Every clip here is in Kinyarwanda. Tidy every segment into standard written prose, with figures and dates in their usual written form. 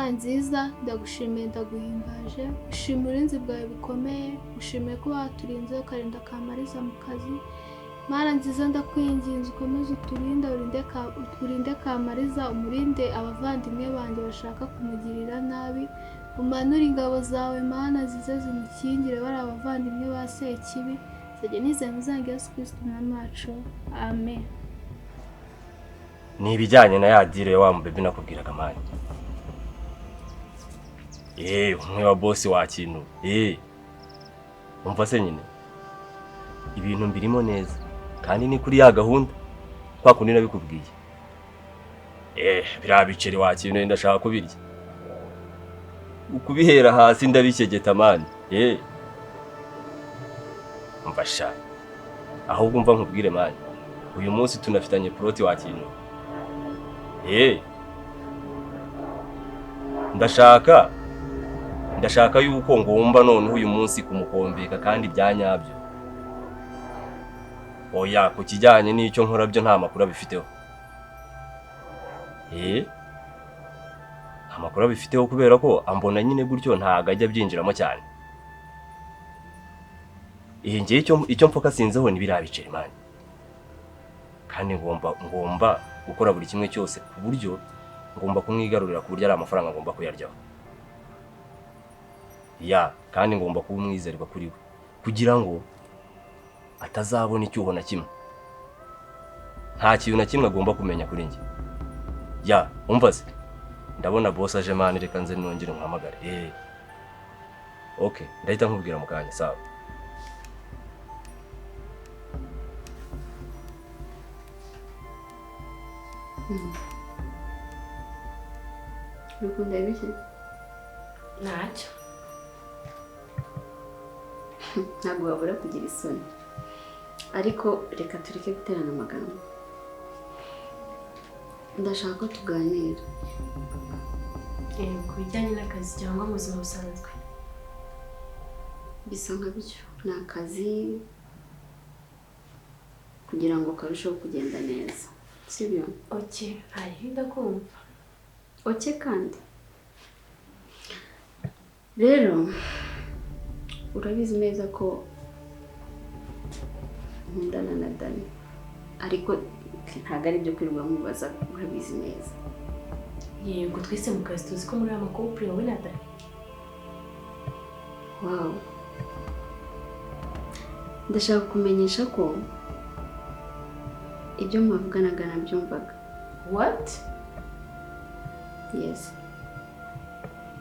nziza ndagushimiye ndaguhimbaje ushimira uburinzi bwawe bukomeye ushimiye ko waturinze ukarinda Kamariza mu kazi Mana nziza ndakwinginze ukomeze uturinde Kamariza umurinde abavandimwe banjye bashaka kumugirira nabi umanure ingabo zawe Mana nziza zimukingire bari abavandimwe ba Sekibi sege nizeye muzange Yesu Kristo umwami wacu amen. Ni ibijyanye na ya dire wa mubebe nakubwiraga mani. Umwe wa boss wa kintu. Umva se nyine. Ibintu mbirimo neza kandi ni kuri ya gahunda kwa kundi nabikubwiye. Birabiceri wa kintu ndashaka kubirya. Ukubihera hasi ndabikegeta mani. Umva sha. Ahubwo umva nkubwire mani. Uyu munsi tunafitanye proti wa kintu. Ndashaka yuko ngomba none uyu munsi kumukombeka kandi byanyabyo. Oya ku kijyanye n'icyo nkora byo nta makuru abifiteho. Amakuru abifiteho kubera ko ambona nyine gutyo ntago ajya byinjiramo cyane. Ngiye icyo mfoka sinzeho ni birabiceri mani. Kandi ngomba gukora buri kimwe cyose ku buryo ngomba kumwigarurira ku buryo ari amafaranga ngomba kuyaryaho. Kandi ngomba kuba umwizerwa kuri we kugira ngo atazabona icyuho na kimwe. Nta kintu na kimwe agomba kumenya kuri njye. Umva se ndabona boss aje mani reka nze nongere nkuhamagare. Okay ndahita nkubwira mu kanya sawa. Rukunda ibiki? Ntacyo. Ntabwo wabura kugira isoni. Ariko reka tureke guterana amagambo. Ndashaka ko tuganira. Ku bijyanye n'akazi cyangwa mu buzima busanzwe. Bisa nka bityo. Ni akazi kugira ngo karusheho kugenda neza. Sibyo? Okay, hariho ndakumva. Okay kandi. Rero urabizi neza ko nkundana na Dani. Ariko ntago ari byo kwirirwa mubaza urabizi neza. Yego twese mu kazi tuzi ko muri amakopri wowe na Dani. Wow. Ndashaka kumenyesha ko ibyo mwavuganaga nabyumvaga. What? Yes.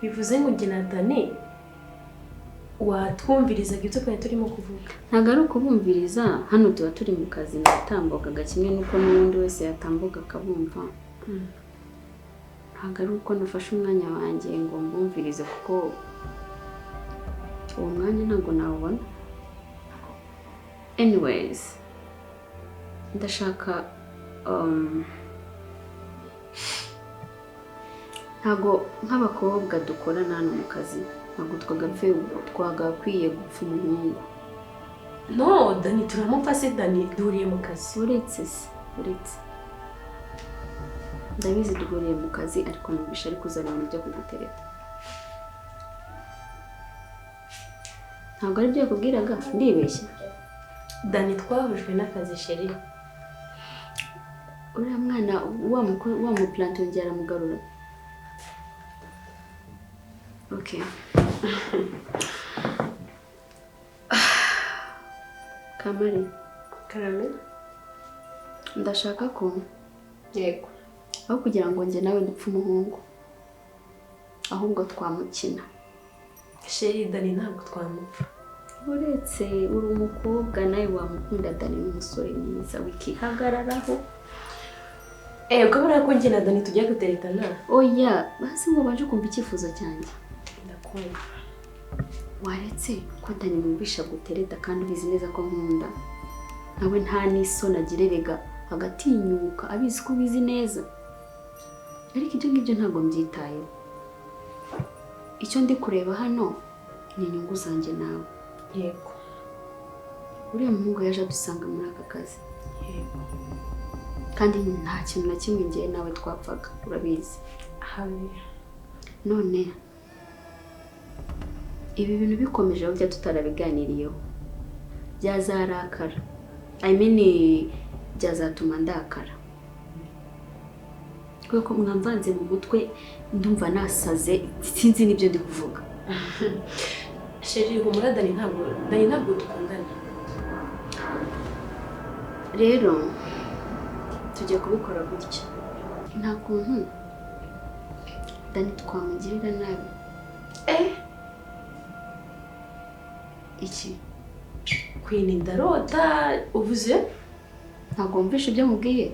Bivuze ngo njye na Dani watwumvirizaga ibyo twari turimo kuvuga. Ntago ari ukubumviriza, hano tuba turi mu kazi natambukaga kimwe nuko n'undi wese yatambuka akabumva. Ntago ari uko nafashe umwanya wanjye ngo mbumvirize kuko uwo mwanya ntago nawubona. Anyways, ndashaka ntago nk'abakobwa dukorana hano mu kazi ntago twagakwiye gupfa umuhungu. No, Dani turamupfa se Dani duhuriye mu kazi. Uretse ndabizi duhuriye mu kazi ariko nubisha ariko uzana ibintu byo kugutereta. Ntabwo ari byo yakubwiraga ndibeshye. Dani twahujwe n'akazi sheri. Uriya mwana wa mu plant yongera mugarura. Okay. Kamari. Karame. Ndashaka ko Yego. aho kugira ngo njye nawe dupfe umuhungu. Ahubwo twamukina. Sheri Dani ntabwo twamupfa. Uretse uri umukobwa nawe wamukunda Dani n'umusore mwiza wikihagararaho. Ukabona ko njye na Dani tugiye guteretana? Oya, basi ngo baje kumva icyifuzo cyanjye. Ndakumva. Waretse ko Dani mubisha gutereta kandi ubizi neza ko nkunda. Nawe nta n'isoni agirerega agatinyuka abizi ko bizi neza. Ariko ibyo ngibyo ntabwo mbyitayeho. Icyo ndi kureba hano ni inyungu zanjye nawe. Yego. Uriya muhungu yaje adusanga muri aka kazi. Yego. Kandi nta kintu na kimwe ngiye nawe twapfaga, urabizi. Habe. None ibi bintu bikomeje aho tutarabiganiriyeho byazarakara. Byazatuma ndakara. Kuko mwamvanze mu mutwe ndumva nasaze, sinzi nibyo ndi kuvuga. Sheri, humura Dani ntabwo dukundana. Rero tugiye kubikora gutya. Nta kuntu Dani twamugirira nabi. Iki? Queen ndarota uvuze? Ntabwo mvishe ibyo mubwiye.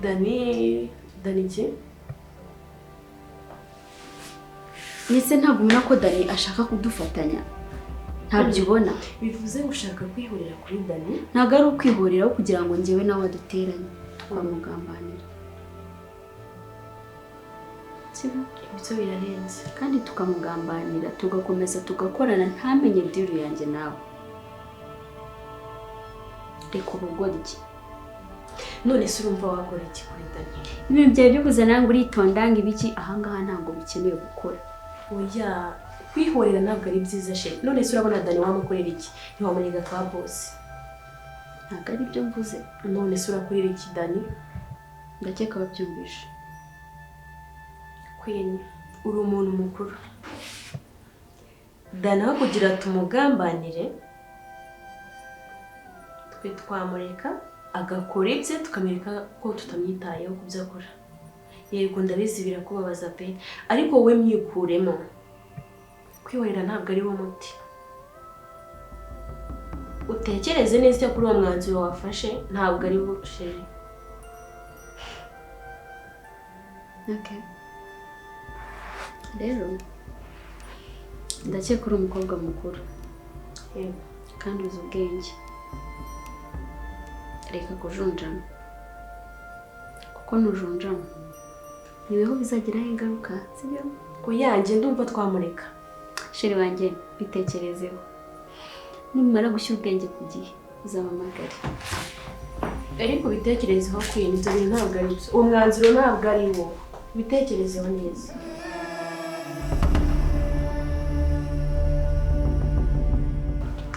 Dani iki? Nise ntabwo ubona ko Dani ashaka kudufatanya. Ntabyo ubona. Bivuze ushaka kwihorera kuri Dani? Ntabwo ari ukwihoreraho kugira ngo njyewe nawe duteranye twamugambanira. Ibyo birarenze. Kandi tukamugambanira tugakomeza tugakorana ntamenye diru yanjye nawe. Reka ubugoryi. None se urumva wakora iki kuri Dani? Ibintu byawe byo kuzana ngo uritondanga ibiki ahangaha ntabwo bikenewe gukora. Oya, kwihorera ntabwo ari byiza she. None se urabona Dani wamukorera iki? Ntiwamuniga kwa boss. Ntabwo ari byo mvuze. None se urakorera iki Dani? Ndakeka babyumvishe. Queen, uri umuntu mukuru. Dani aho kugira tumugambanire, twe twamureka agakora ibye tukamwereka ko tutamwitayeho kubyo akora. Yego ndabizi birakubabaza pe, ariko wowe mwikuremo. Kwihorera ntabwo ari wo muti. Utekereze neza kuri uwo mwanzuro wafashe, ntabwo ari wo sheri. Okay. Rero ndakeka uri umukobwa mukuru. Yego. Kandi uzi ubwenge. Reka kujunjama. Kuko nujunjama niweho bizagiraho ingaruka, sibyo? Oyanjye ndumva twamureka. Sheri wanjye bitekerezeho. Nimara gushyira ubwenge ku gihe uzamamagare. Ariko bitekerezeho Queen, ibyo bintu ntabwo ari byo. Uwo mwanzuro ntabwo ari wo. Bitekerezeho neza.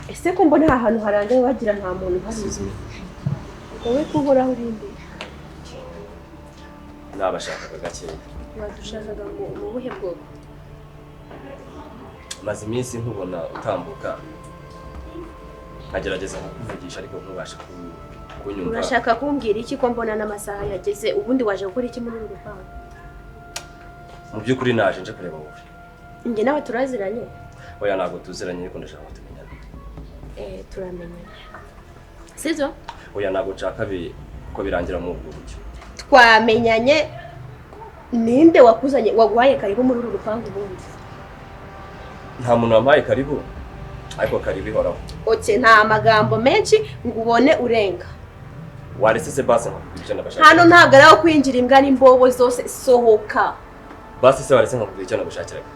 Ese ko mbona aha hantu harangaye wagira nta muntu uhasize. Wowe kuhoraho urinde. Nabashakaga gakeya. Wadushakaga ngo mu buhe bwoko? Maze iminsi nkubona utambuka. Nkagerageza kukuvugisha ariko ntubasha kunyumva. Urashaka kumbwira iki ko mbona n'amasaha yageze ubundi waje gukora iki muri uru rupangu? Mu by'ukuri naje nje kureba wowe. Njye nawe turaziranye? Oya ntabwo tuziranye ariko ndashaka kutumenyana. Turamenyana. Sizo? Oya ntabwo nshaka ko birangira mu ubwo buryo. Twamenyanye. Ninde wakuzanye waguhaye karibu muri uru rupangu ubundi? Nta muntu wampaye karibu. Ariko karibu ihoraho. Oke, nta magambo menshi ngo ubone urenga. Waretse se basi nkakubwira nabashaka. Hano ntabwo araho kwinjira imbwa n'imbobo zose, sohoka. Basi se waretse nkakubwira nabashakiraga.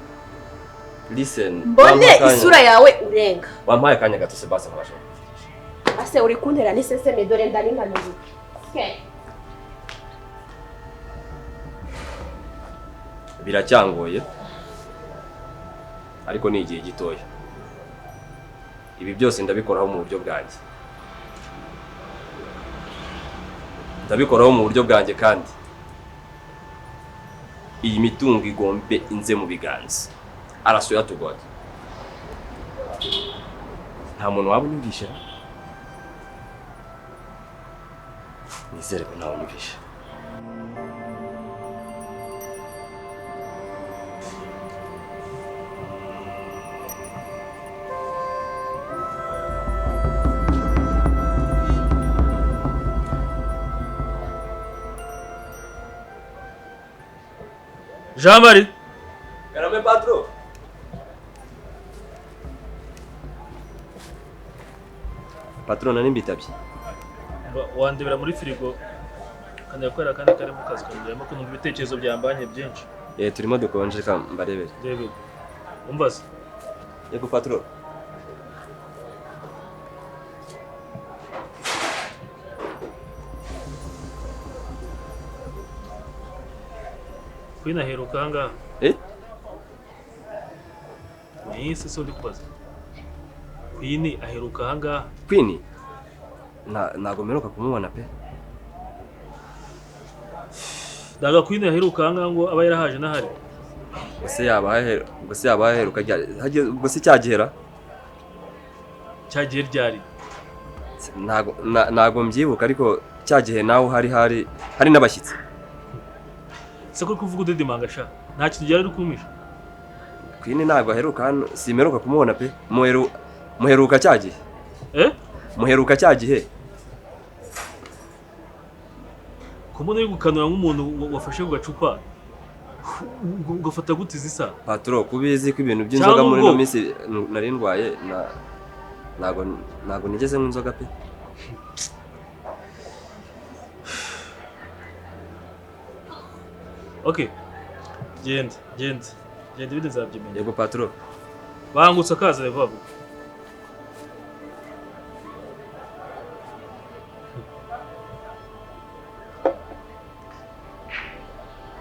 Listen. Mbone isura yawe urenga. Wampaye kanya gato se basi nkabasha. Ase uri kuntera ni seseme dore ndaringaniye. Okay. Biracyangoye. Ariko ni igihe gitoya. Ibi byose ndabikoraho mu buryo bwanjye. Ndabikoraho mu buryo bwanjye kandi iyi mitungo igombe inze mu biganza. Arasuya tugwa. Nta muntu wabunyumvisha. Nizere ko ntawe unyumvisha. Jean-Marie. Garame patro. Patrona nimbitabye. Wandebera muri firigo kandi yakorera kandi kare mu kazi kanjye, arimo kumva ibitekerezo byambanye byinshi. Turimo dukonje ka mbarebere. Rebe. umbaza. Yego patron. Queen aheruka ahangaha. Ni se ndi kubaza. Queen aheruka ahangaha. Queen? Ntago mperuka kumubona pe. Daga Queen aheruka ahangaha ngo aba yarahaje nahari. Gusa yaba aheruka gusa cyagihera. Cyagiye ryari? Ntago mbyibuka ariko cyagihe nawe hari n'abashyitsi. Sako kuvuga udedimanga sha. Nta kintu cyari rukumisha. Queen ntago aheruka hano, simeruka kumubona pe. Muheruka cyagihe. Muheruka cyagihe. Kumubona ari gukanura nk'umuntu wafashe ku gacupa. Ugafata gute zisa? Patron, kubizi ko ibintu by'inzoga muri no minsi nari ndwaye ntago nigeze nk'inzoga pe. Okay. Genda bide nzabyimenya. Yego patron. Bangutse akaza revabu.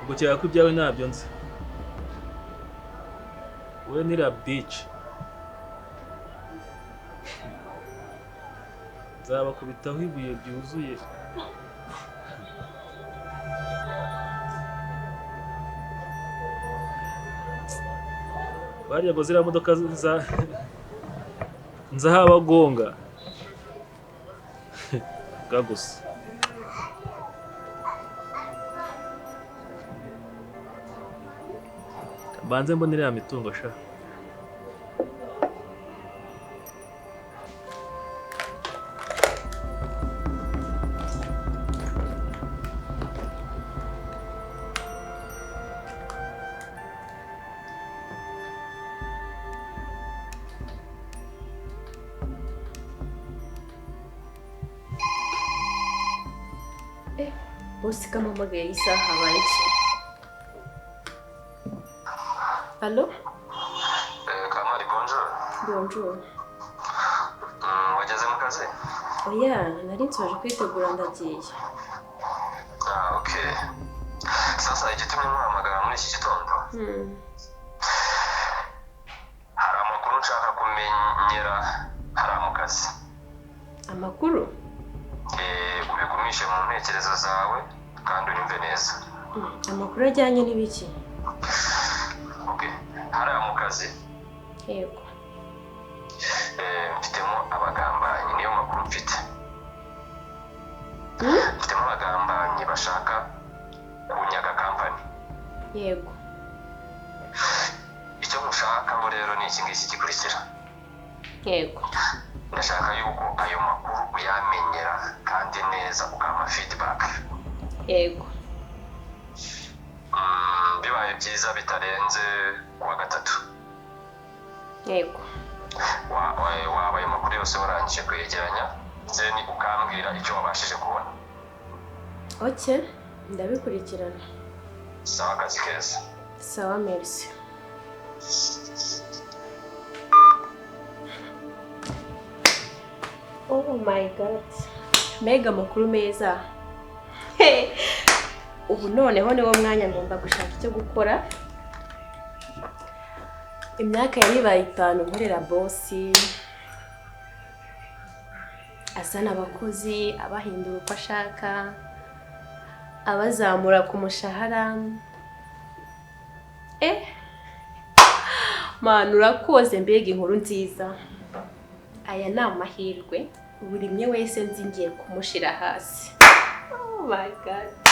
Ubwo cyangwa ko ibyawe ntabyo nzi. We nira beach. Nzabakubitaho ibuye byuzuye. Bariya ngo ziriya modoka nzahabagonga. Gagusa. Banze mbonera ya mitungo sha. Bosi kama magaye isaha habaye iki? Allo? Kamari, bonjour. Bonjour. Wageze mu kazi? Oya, nari nsoje kwitegura ndagiye. Okay. Sasa igitumye muhamagara muri iki gitondo. Hari amakuru nshaka kumenyera hari mu kazi. Amakuru? Ubigumishe mu ntekerezo zawe kandi unyumve neza. Amakuru ajyanye n'ibiki? Okay. Hari mu kazi. Yego. Mfitemo abagambanyi, niyo makuru mfite. Mfitemo abagambanyi bashaka kunyaga kampani. Yego. Icyo mushakaho rero ni iki ngiki gikurikira. Yego. Ndashaka yuko ayo makuru uyamenyera kandi neza ukama feedback. Yego. Bibaye byiza bitarenze kuwa gatatu. Yego. Waba ayo makuru yose warangije kwegeranya zeni ukambwira icyo wabashije kubona. Okay, ndabikurikirana. Sawa, akazi keza. Sawa, merci. Oh my god. Mega makuru meza. Ubu noneho niwo mwanya ngomba gushaka icyo gukora. Imyaka yari 5 nkorera bosi. Asana abakozi, abahindura uko ashaka, abazamura ku mushahara. Man, urakoze mbega inkuru nziza. Aya ni amahirwe buri mwe wese nzi ngiye kumushira hasi. Oh my god.